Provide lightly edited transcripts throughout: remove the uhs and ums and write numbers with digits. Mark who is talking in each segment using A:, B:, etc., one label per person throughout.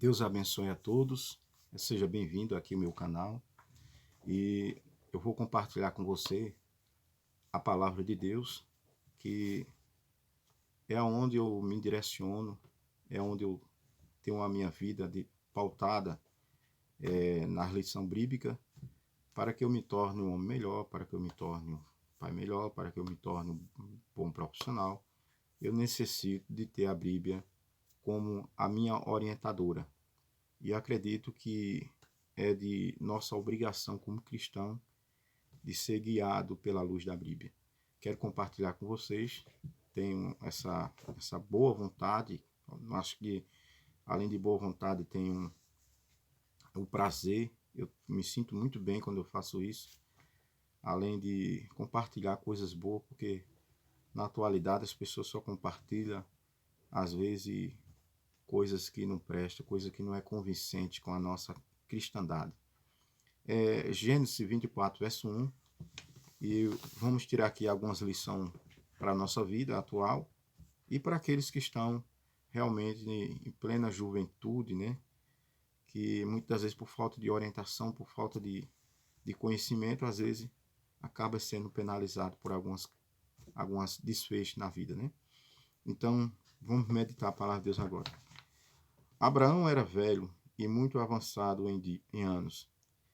A: Deus abençoe a todos, seja bem-vindo aqui ao meu canal e eu vou compartilhar com você a palavra de Deus, que é onde eu me direciono, é onde eu tenho a minha vida pautada na lição bíblica, para que eu me torne um homem melhor, para que eu me torne um pai melhor, para que eu me torne um bom profissional. Eu necessito de ter a Bíblia como a minha orientadora. E acredito que é de nossa obrigação como cristão de ser guiado pela luz da Bíblia. Quero compartilhar com vocês, tenho essa boa vontade, acho que além de boa vontade tenho o prazer, eu me sinto muito bem quando eu faço isso, além de compartilhar coisas boas, porque na atualidade as pessoas só compartilham, às vezes, coisas que não prestam, coisa que não é convincente com a nossa cristandade. Gênesis 24, verso 1, e vamos tirar aqui algumas lições para a nossa vida atual e para aqueles que estão realmente em plena juventude, né? Que muitas vezes por falta de orientação, por falta de conhecimento, às vezes acaba sendo penalizado por algumas desfechos na vida, né? Então, vamos meditar a palavra de Deus agora. Abraão era velho e muito avançado em anos,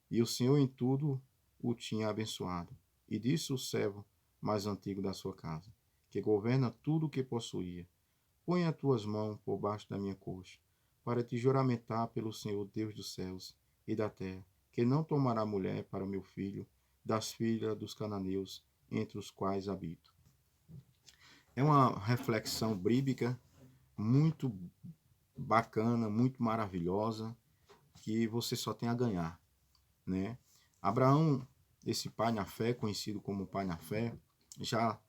A: e o Senhor em tudo o tinha abençoado. E disse o servo mais antigo da sua casa, que governa tudo o que possuía: põe as tuas mãos por baixo da minha coxa, para te juramentar pelo Senhor Deus dos céus e da terra, que não tomará mulher para meu filho das filhas dos cananeus, entre os quais habito. É uma reflexão bíblica muito bacana, muito maravilhosa, que você só tem a ganhar, né? Abraão, esse pai na fé, conhecido como pai na fé, já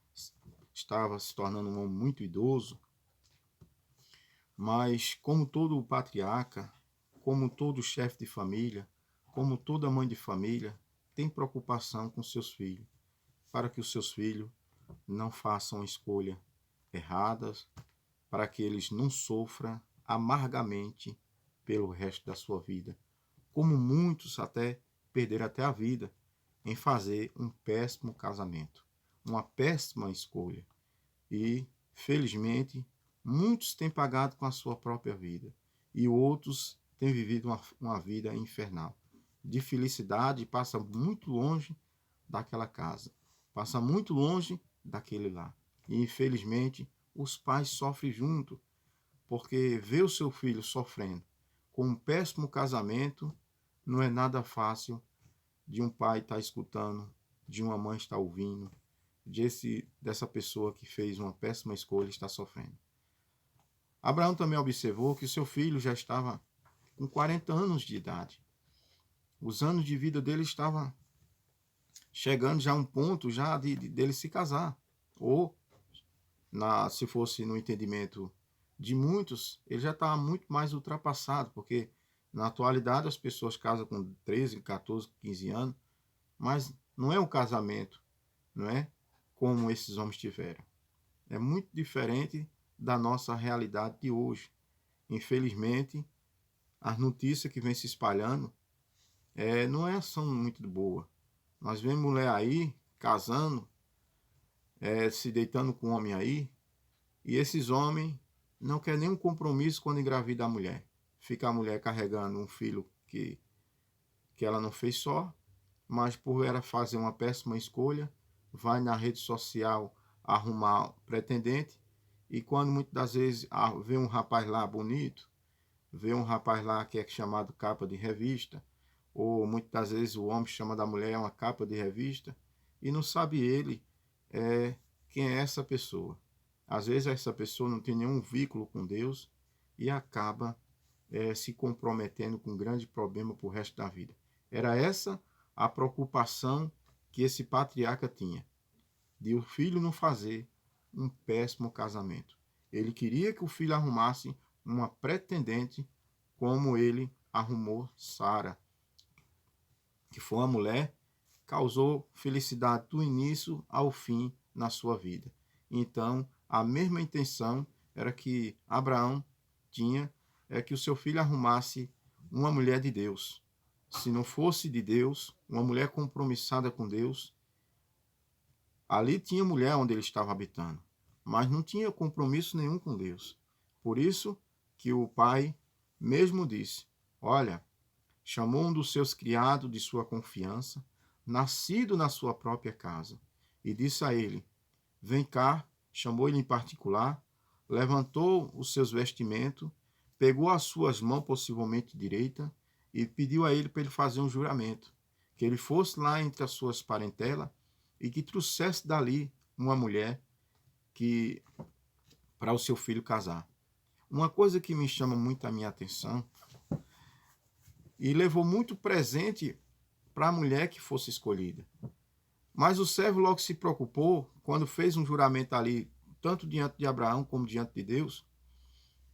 A: estava se tornando um homem muito idoso, mas como todo patriarca, como todo chefe de família, como toda mãe de família, tem preocupação com seus filhos, para que os seus filhos não façam escolhas erradas, para que eles não sofram amargamente pelo resto da sua vida, como muitos até perderam até a vida em fazer um péssimo casamento, uma péssima escolha. E, felizmente, muitos têm pagado com a sua própria vida e outros têm vivido uma vida infernal. De felicidade, passa muito longe daquela casa, passa muito longe daquele lar. E, infelizmente, os pais sofrem junto, porque ver o seu filho sofrendo com um péssimo casamento não é nada fácil de um pai estar escutando, de uma mãe estar ouvindo, dessa pessoa que fez uma péssima escolha e está sofrendo. Abraão também observou que seu filho já estava com 40 anos de idade. Os anos de vida dele estavam chegando já a um ponto já dele se casar. Ou, se fosse no entendimento de muitos, ele já estava muito mais ultrapassado, porque na atualidade as pessoas casam com 13, 14, 15 anos, mas não é um casamento, não é como esses homens tiveram. É muito diferente da nossa realidade de hoje. Infelizmente, as notícias que vêm se espalhando não são muito boas. Nós vemos mulher aí casando, se deitando com homem aí, e esses homens não querem nenhum compromisso quando engravida a mulher. Fica a mulher carregando um filho que ela não fez só, mas por ela fazer uma péssima escolha, vai na rede social arrumar pretendente, e quando muitas das vezes vê um rapaz lá bonito, vê um rapaz lá que é chamado capa de revista, ou muitas das vezes o homem chama da mulher uma capa de revista, e não sabe ele quem é essa pessoa. Às vezes essa pessoa não tem nenhum vínculo com Deus e acaba se comprometendo com um grande problema para o resto da vida. Era essa a preocupação que esse patriarca tinha, de o filho não fazer um péssimo casamento. Ele queria que o filho arrumasse uma pretendente como ele arrumou Sara, que foi uma mulher que causou felicidade do início ao fim na sua vida. Então, a mesma intenção era que Abraão tinha é que o seu filho arrumasse uma mulher de Deus. Se não fosse de Deus, uma mulher compromissada com Deus, ali tinha mulher onde ele estava habitando, mas não tinha compromisso nenhum com Deus. Por isso que o pai mesmo disse: olha, chamou um dos seus criados de sua confiança, nascido na sua própria casa, e disse a ele: vem cá, chamou ele em particular, levantou os seus vestimentos, pegou as suas mãos, possivelmente direita, e pediu a ele para ele fazer um juramento, que ele fosse lá entre as suas parentelas e que trouxesse dali uma mulher que para o seu filho casar. Uma coisa que me chama muito a minha atenção e levou muito presente para a mulher que fosse escolhida. Mas o servo logo se preocupou, quando fez um juramento ali, tanto diante de Abraão como diante de Deus,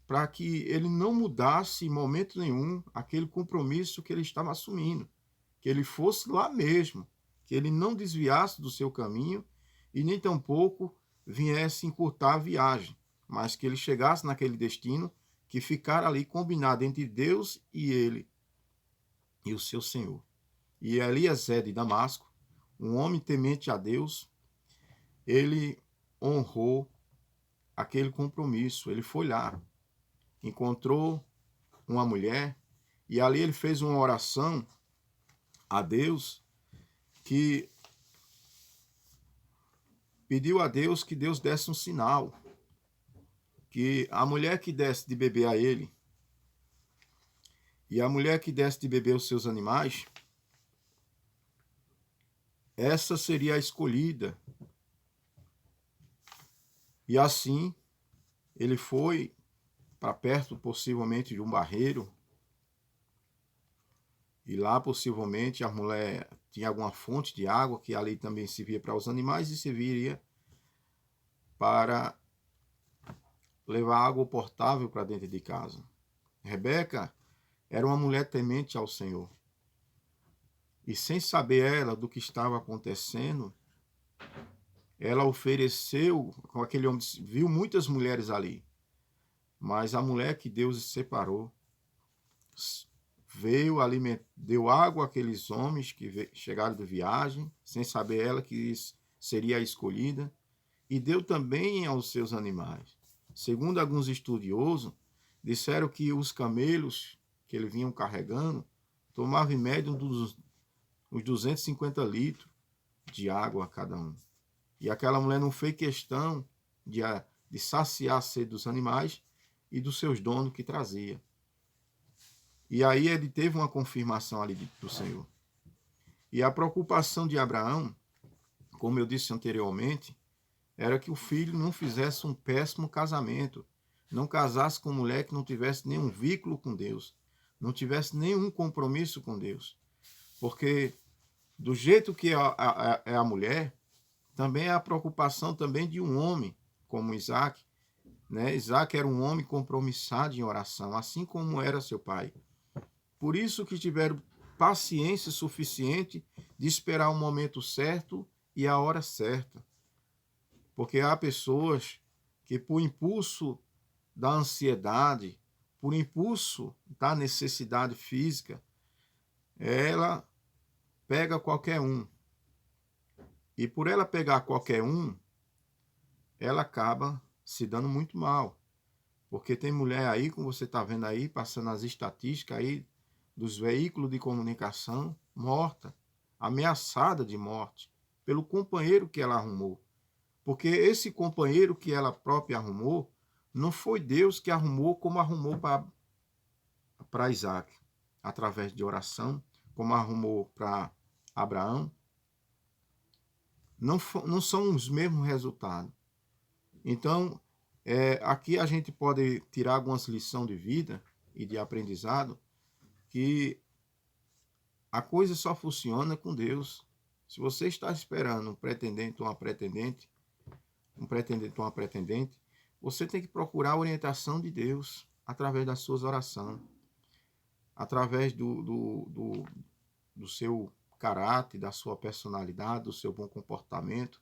A: para que ele não mudasse em momento nenhum aquele compromisso que ele estava assumindo, que ele fosse lá mesmo, que ele não desviasse do seu caminho e nem tampouco viesse encurtar a viagem, mas que ele chegasse naquele destino que ficara ali combinado entre Deus e ele e o seu Senhor. E Eliezer de Damasco, um homem temente a Deus, ele honrou aquele compromisso. Ele foi lá, encontrou uma mulher e ali ele fez uma oração a Deus, que pediu a Deus que Deus desse um sinal, que a mulher que desse de beber a ele e a mulher que desse de beber os seus animais, essa seria a escolhida. E assim ele foi para perto, possivelmente, de um barreiro, e lá possivelmente a mulher tinha alguma fonte de água que ali também servia para os animais e serviria para levar água potável para dentro de casa. Rebeca era uma mulher temente ao Senhor. E sem saber ela do que estava acontecendo, ela ofereceu, com aquele homem, viu muitas mulheres ali, mas a mulher que Deus separou veio, deu água àqueles homens que chegaram de viagem, sem saber ela que seria a escolhida, e deu também aos seus animais. Segundo alguns estudiosos, disseram que os camelos que eles vinham carregando tomavam em média uns 250 litros de água a cada um. E aquela mulher não fez questão de saciar a sede dos animais e dos seus donos que trazia. E aí ele teve uma confirmação ali do Senhor. E a preocupação de Abraão, como eu disse anteriormente, era que o filho não fizesse um péssimo casamento, não casasse com mulher que não tivesse nenhum vínculo com Deus, não tivesse nenhum compromisso com Deus. Porque do jeito que é a mulher, também é a preocupação também de um homem, como Isaac. Né? Isaac era um homem compromissado em oração, assim como era seu pai. Por isso que tiveram paciência suficiente de esperar o momento certo e a hora certa. Porque há pessoas que, por impulso da ansiedade, por impulso da necessidade física, ela pega qualquer um. E por ela pegar qualquer um, ela acaba se dando muito mal. Porque tem mulher aí, como você está vendo aí, passando as estatísticas aí dos veículos de comunicação, morta, ameaçada de morte, pelo companheiro que ela arrumou. Porque esse companheiro que ela própria arrumou, não foi Deus que arrumou como arrumou para Isaac, através de oração, como arrumou para Abraão. Não são os mesmos resultados. Então, aqui a gente pode tirar algumas lições de vida e de aprendizado, que a coisa só funciona com Deus. Se você está esperando um pretendente ou uma pretendente, você tem que procurar a orientação de Deus através das suas orações, através do seu caráter, da sua personalidade, do seu bom comportamento.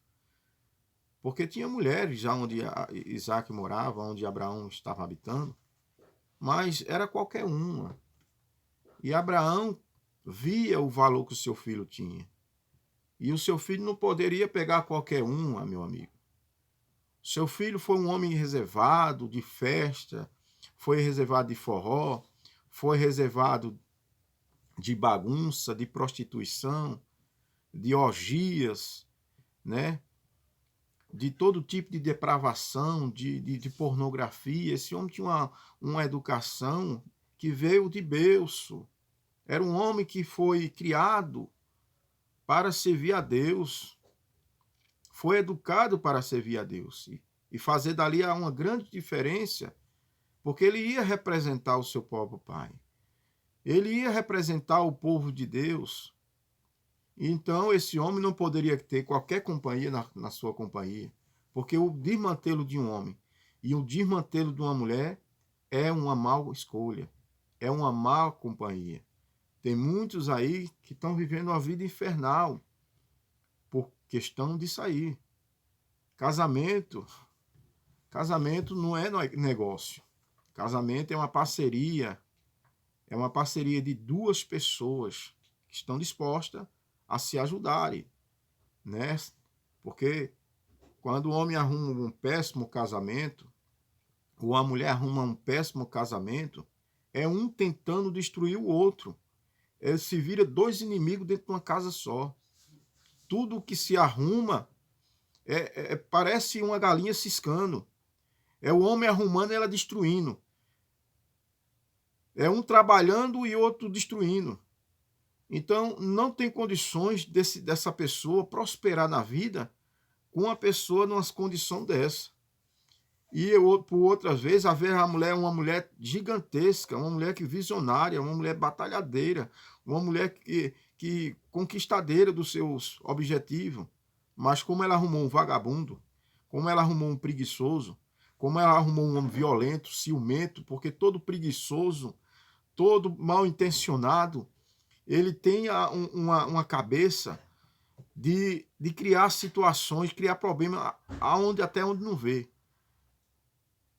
A: Porque tinha mulheres já onde Isaac morava, onde Abraão estava habitando, mas era qualquer uma. E Abraão via o valor que o seu filho tinha. E o seu filho não poderia pegar qualquer uma, meu amigo. Seu filho foi um homem reservado, de festa, foi reservado de forró, foi reservado de bagunça, de prostituição, de orgias, né? De todo tipo de depravação, de pornografia. Esse homem tinha uma educação que veio de berço. Era um homem que foi criado para servir a Deus, foi educado para servir a Deus e fazer dali uma grande diferença, porque ele ia representar o seu próprio pai. Ele ia representar o povo de Deus. Então, esse homem não poderia ter qualquer companhia na sua companhia, porque o desmantelo de um homem e o desmantelo de uma mulher é uma má escolha, é uma má companhia. Tem muitos aí que estão vivendo uma vida infernal por questão de sair. Casamento não é negócio. Casamento é uma parceria de duas pessoas que estão dispostas a se ajudarem, né? Porque quando o homem arruma um péssimo casamento, ou a mulher arruma um péssimo casamento, é um tentando destruir o outro. Se vira dois inimigos dentro de uma casa só. Tudo que se arruma parece uma galinha ciscando. É o homem arrumando e ela destruindo. É um trabalhando e outro destruindo. Então, não tem condições dessa pessoa prosperar na vida com uma pessoa numa condição dessa. E por outras vezes, haver a mulher uma mulher gigantesca, uma mulher que visionária, uma mulher batalhadeira, uma mulher que conquistadeira dos seus objetivos. Mas como ela arrumou um vagabundo, como ela arrumou um preguiçoso, como ela arrumou um homem violento, ciumento, porque todo preguiçoso, todo mal intencionado, ele tem uma cabeça de criar situações, criar problemas até onde não vê.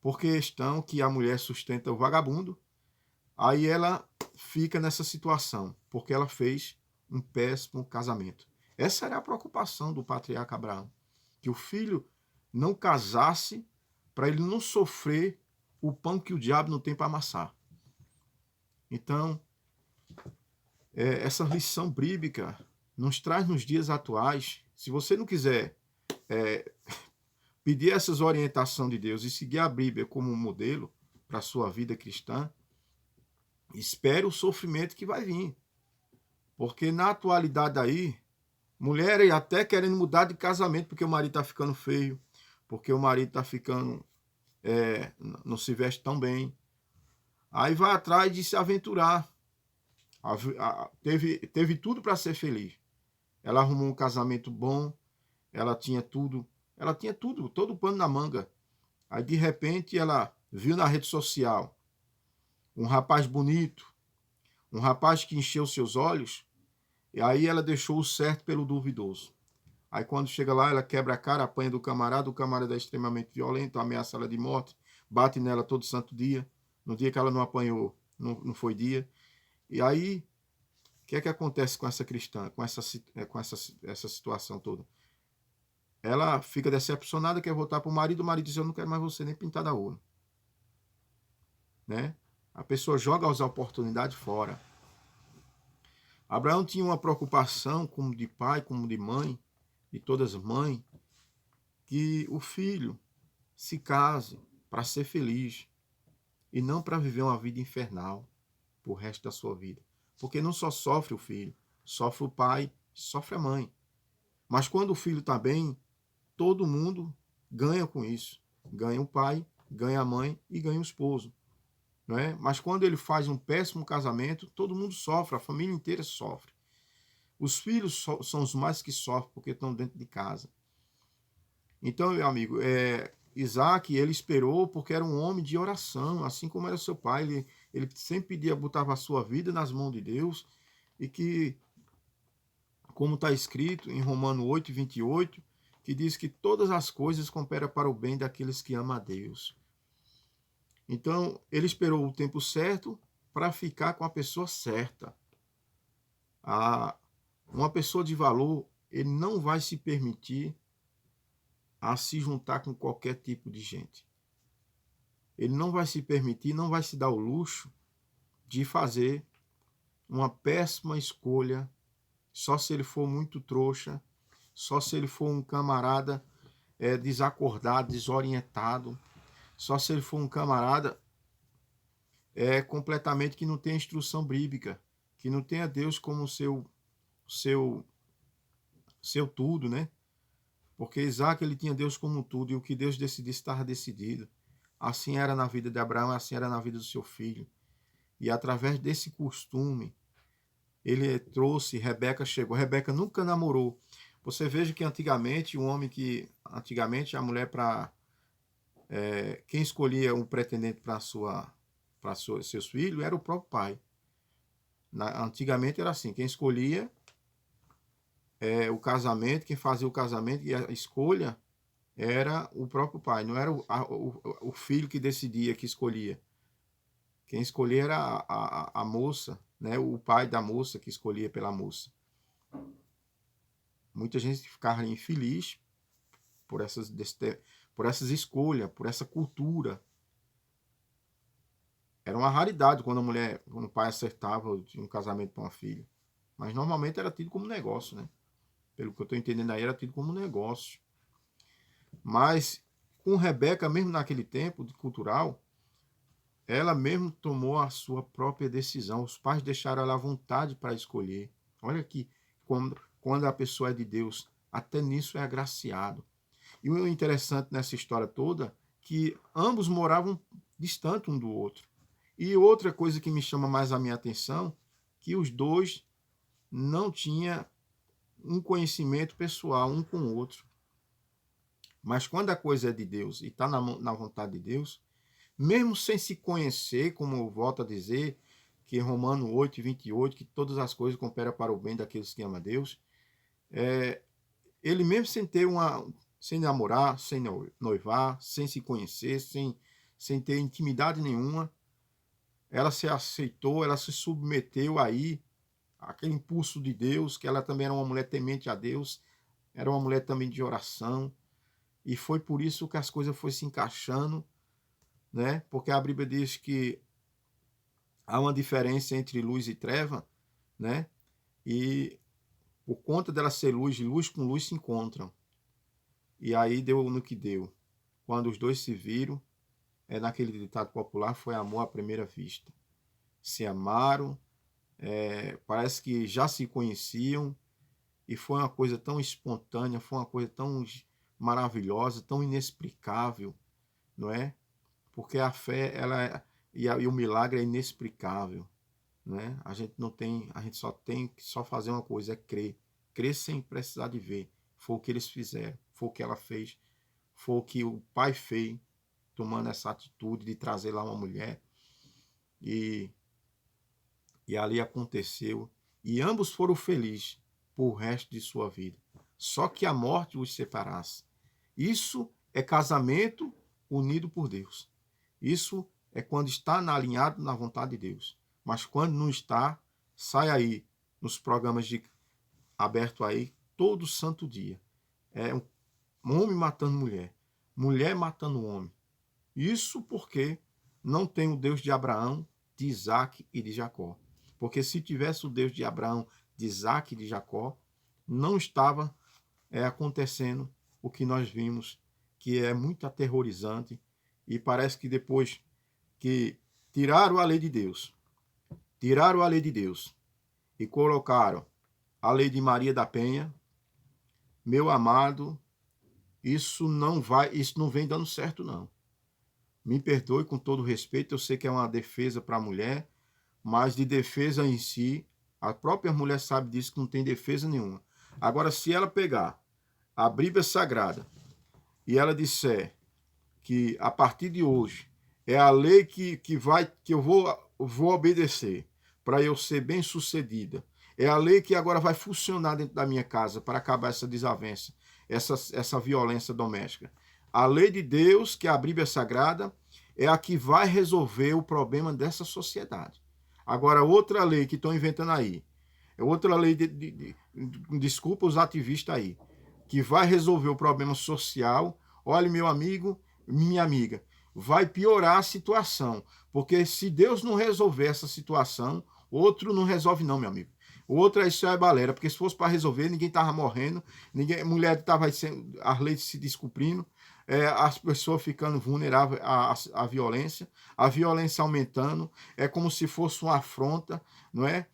A: Por questão que a mulher sustenta o vagabundo, aí ela fica nessa situação, porque ela fez um péssimo casamento. Essa era a preocupação do patriarca Abraão, que o filho não casasse para ele não sofrer o pão que o diabo não tem para amassar. Então, essa lição bíblica nos traz nos dias atuais. Se você não quiser pedir essas orientações de Deus e seguir a Bíblia como um modelo para a sua vida cristã, espere o sofrimento que vai vir. Porque na atualidade aí, mulheres até querendo mudar de casamento porque o marido está ficando feio, porque o marido está ficando, não se veste tão bem. Aí vai atrás de se aventurar. Teve tudo para ser feliz. Ela arrumou um casamento bom, ela tinha tudo, todo o pano na manga. Aí de repente ela viu na rede social um rapaz bonito, um rapaz que encheu seus olhos, e aí ela deixou o certo pelo duvidoso. Aí quando chega lá, ela quebra a cara, apanha do camarada, o camarada é extremamente violento, ameaça ela de morte, bate nela todo santo dia. No dia que ela não apanhou, não foi dia. E aí, o que é que acontece com essa cristã, com essa situação toda? Ela fica decepcionada, quer voltar para o marido diz, eu não quero mais você nem pintar a ouro. Né? A pessoa joga as oportunidades fora. Abraão tinha uma preocupação, como de pai, como de mãe, de todas as mães, que o filho se case para ser feliz e não para viver uma vida infernal pro resto da sua vida. Porque não só sofre o filho, sofre o pai, sofre a mãe. Mas quando o filho está bem, todo mundo ganha com isso. Ganha o pai, ganha a mãe e ganha o esposo. Não é? Mas quando ele faz um péssimo casamento, todo mundo sofre, a família inteira sofre. Os filhos são os mais que sofrem porque estão dentro de casa. Então, meu amigo, Isaac, ele esperou porque era um homem de oração, assim como era seu pai. Ele sempre pedia, botava a sua vida nas mãos de Deus e que, como está escrito em Romanos 8, 28, que diz que todas as coisas cooperam para o bem daqueles que amam a Deus. Então, ele esperou o tempo certo para ficar com a pessoa certa. Uma pessoa de valor, ele não vai se permitir a se juntar com qualquer tipo de gente. Ele não vai se permitir, não vai se dar o luxo de fazer uma péssima escolha só se ele for muito trouxa, só se ele for um camarada desacordado, desorientado, só se ele for um camarada completamente que não tem instrução bíblica, que não tenha Deus como seu tudo, né? Porque Isaac ele tinha Deus como tudo e o que Deus decidisse estava decidido. Assim era na vida de Abraão, assim era na vida do seu filho. E através desse costume, ele trouxe, Rebeca chegou. Rebeca nunca namorou. Você veja que antigamente, antigamente a mulher quem escolhia um pretendente para seus filhos era o próprio pai. Antigamente era assim, quem escolhia o casamento, quem fazia o casamento e a escolha era o próprio pai, não era o filho que decidia, que escolhia. Quem escolhia era a moça, né? O pai da moça que escolhia pela moça. Muita gente ficava infeliz por essas escolhas, por essa cultura. Era uma raridade quando o pai acertava um casamento para uma filha. Mas normalmente era tido como negócio, né? Pelo que eu estou entendendo aí, era tido como negócio. Mas com Rebeca, mesmo naquele tempo cultural, ela mesmo tomou a sua própria decisão. Os pais deixaram ela à vontade para escolher. Olha que quando a pessoa é de Deus, até nisso é agraciado. E o interessante nessa história toda, que ambos moravam distante um do outro. E outra coisa que me chama mais a minha atenção, que os dois não tinham um conhecimento pessoal um com o outro. Mas quando a coisa é de Deus e está na vontade de Deus, mesmo sem se conhecer, como eu volto a dizer, que em Romanos 8, 28, que todas as coisas cooperam para o bem daqueles que amam a Deus, ele mesmo sem namorar, sem noivar, sem se conhecer, sem ter intimidade nenhuma, ela se aceitou, ela se submeteu aí àquele impulso de Deus, que ela também era uma mulher temente a Deus, era uma mulher também de oração, e foi por isso que as coisas foram se encaixando, né? Porque a Bíblia diz que há uma diferença entre luz e treva, né? E por conta dela ser luz, luz com luz se encontram. E aí deu no que deu. Quando os dois se viram, naquele ditado popular, foi amor à primeira vista. Se amaram, parece que já se conheciam, e foi uma coisa tão espontânea, foi uma coisa tão maravilhosa, tão inexplicável, não é? Porque a fé, e o milagre é inexplicável, né? A gente só tem que fazer uma coisa, é crer. Crer sem precisar de ver. Foi o que eles fizeram, foi o que ela fez, foi o que o pai fez, tomando essa atitude de trazer lá uma mulher. E ali aconteceu. E ambos foram felizes por o resto de sua vida. Só que a morte os separasse. Isso é casamento unido por Deus. Isso é quando está alinhado na vontade de Deus. Mas quando não está, sai aí nos programas aberto aí todo santo dia. É um homem matando mulher, mulher matando homem. Isso porque não tem o Deus de Abraão, de Isaac e de Jacó. Porque se tivesse o Deus de Abraão, de Isaac e de Jacó, não estava acontecendo o que nós vimos, que é muito aterrorizante, e parece que depois que tiraram a lei de Deus e colocaram a lei de Maria da Penha, meu amado, isso não vem dando certo, não. Me perdoe com todo respeito, eu sei que é uma defesa para a mulher, mas de defesa em si, a própria mulher sabe disso, que não tem defesa nenhuma. Agora, se ela pegar a Bíblia Sagrada e ela disser que a partir de hoje é a lei que eu vou obedecer para eu ser bem sucedida, é a lei que agora vai funcionar dentro da minha casa para acabar essa desavença, essa violência doméstica. A lei de Deus, que é a Bíblia Sagrada, é a que vai resolver o problema dessa sociedade. Agora, outra lei que estão inventando aí, é outra lei, desculpa os ativistas aí, que vai resolver o problema social. Olha, meu amigo, minha amiga, vai piorar a situação, porque se Deus não resolver essa situação, outro não resolve não, meu amigo. O outro é isso, é balera, porque se fosse para resolver, ninguém tava morrendo, mulher tava as leis se descumprindo, as pessoas ficando vulneráveis à violência, a violência aumentando, é como se fosse uma afronta, não é?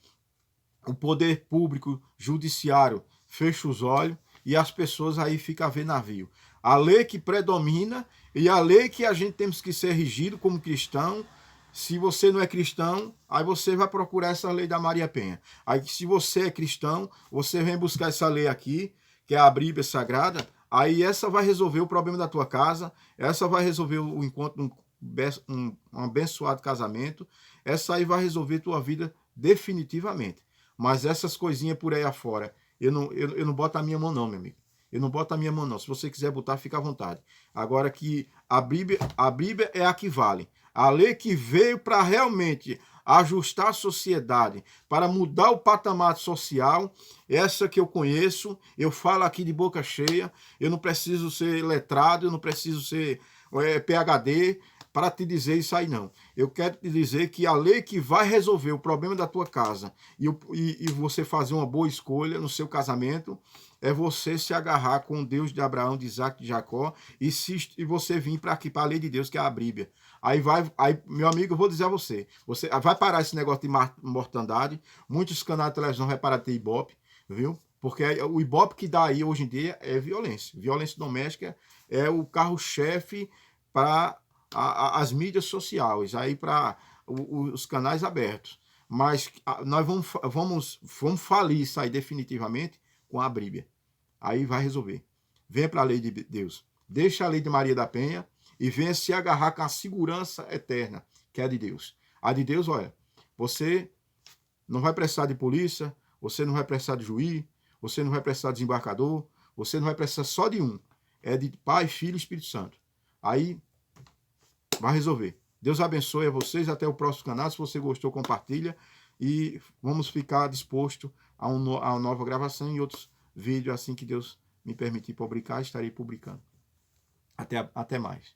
A: O poder público, judiciário, fecha os olhos e as pessoas aí ficam a ver navio. A lei que predomina e a lei que a gente temos que ser rigido como cristão. Se você não é cristão, aí você vai procurar essa lei da Maria Penha. Aí se você é cristão, você vem buscar essa lei aqui, que é a Bíblia Sagrada, aí essa vai resolver o problema da tua casa, essa vai resolver o encontro um abençoado casamento, essa aí vai resolver tua vida definitivamente. Mas essas coisinhas por aí afora, eu não boto a minha mão não, meu amigo. Eu não boto a minha mão não. Se você quiser botar, fica à vontade. Agora que a Bíblia é a que vale. A lei que veio para realmente ajustar a sociedade, para mudar o patamar social, essa que eu conheço, eu falo aqui de boca cheia, eu não preciso ser letrado, eu não preciso ser PhD para te dizer isso aí não. Eu quero te dizer que a lei que vai resolver o problema da tua casa e você fazer uma boa escolha no seu casamento é você se agarrar com o Deus de Abraão, de Isaac, de Jacó e você vir para aqui, para a lei de Deus, que é a Bíblia. Aí, meu amigo, eu vou dizer a você vai parar esse negócio de mortandade, muitos canais de televisão vai parar de ter Ibope, viu? Porque o Ibope que dá aí hoje em dia é violência. Violência doméstica é o carro-chefe para as mídias sociais, aí para os canais abertos. Mas nós vamos falir isso aí definitivamente com a Bíblia. Aí vai resolver. Venha para a lei de Deus. Deixa a lei de Maria da Penha e venha se agarrar com a segurança eterna, que é a de Deus. A de Deus, olha, você não vai precisar de polícia, você não vai precisar de juiz, você não vai precisar de desembarcador, você não vai precisar só de um. É de Pai, Filho e Espírito Santo. Aí vai resolver. Deus abençoe a vocês. Até o próximo canal. Se você gostou, compartilha. E vamos ficar disposto a uma nova gravação e outros vídeos assim que Deus me permitir publicar, estarei publicando. Até mais.